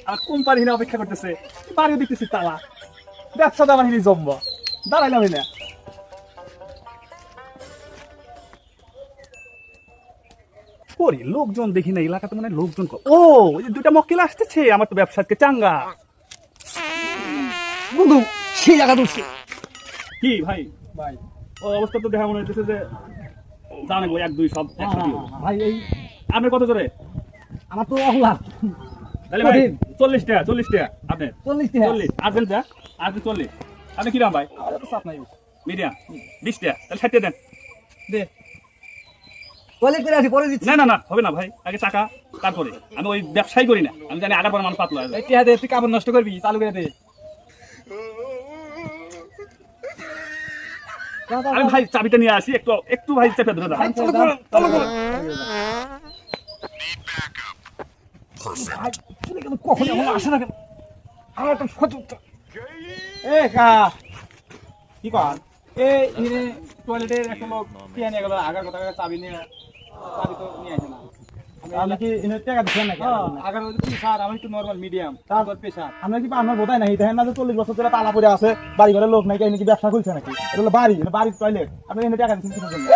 আর company হিনে অপেক্ষা করতেছে, বাড়িও দিতেছি তালা, ব্যবসা দাবার হিনে জমব, দাঁড়াইলাম না। করি লোকজন দেখি না এলাকাতে, মানে লোকজন ও ওই যে দুইটা মক্কেল আসতেছে, আমার তো ব্যবসা আজকে চাঙ্গা। বন্ধু সেই জায়গা ধরছে। কি ভাই ভাই ও অবস্থা তো দেখা মনে হচ্ছে যে জানে গো, 1 2 সব একসাথে হবে। ভাই এই আপনার কত জোরে? আমার তো অহলাদ তাহলে ভাই 40 টাকা, 40 টাকা আপনি 40 টাকা। 40 আর্জেন্ট যা, আর্জেন্ট 40। আপনি কিরাম ভাই? আমার তো চাপ নাই। মিডিয়াম 20 টাকা, তাহলে 60 টাকা দেন। দে টয়লেট করে আসি, পরে দিচ্ছি। না না না হবে না ভাই, আগে টাকা তারপরে। আমি ওই ব্যবসাই করি না, আমি জানি আগার পর মানুষ পাতলা হয়ে যায়। এই টিয়া দে, তুই কাপড় নষ্ট করবি, চালু করে দে। আমি ভাই চাবিটা নিয়ে আসি, একটু একটু ভাই চেপে ধরে দাও। চালু করো, চালু করো। ভাই, তুমি কেন কখন এমন আসে না কেন? আমার একটা সচেতন। এ কা কি কর? এই ইনে টয়লেটের একটা লোক টিয়া নিয়ে গেল, আগার কথা চাবি নিয়ে, চাবি তো নিয়ে আসে না। আপনি কি ইনে টাকা দিচ্ছেন নাকি? আগার স্যার আমি একটু নর্মাল মিডিয়াম, তারপর পেশা। আমরা কি আপনার বোধাই নাই, দেখেন না যে 40 বছর ধরে তালা পড়ে আছে, বাড়ি ঘরে লোক নাই, এনে কি ব্যবসা খুলছে নাকি? এটা হলো বাড়ির টয়লেট, আপনি এনে টাকা দিচ্ছেন কিসের জন্য?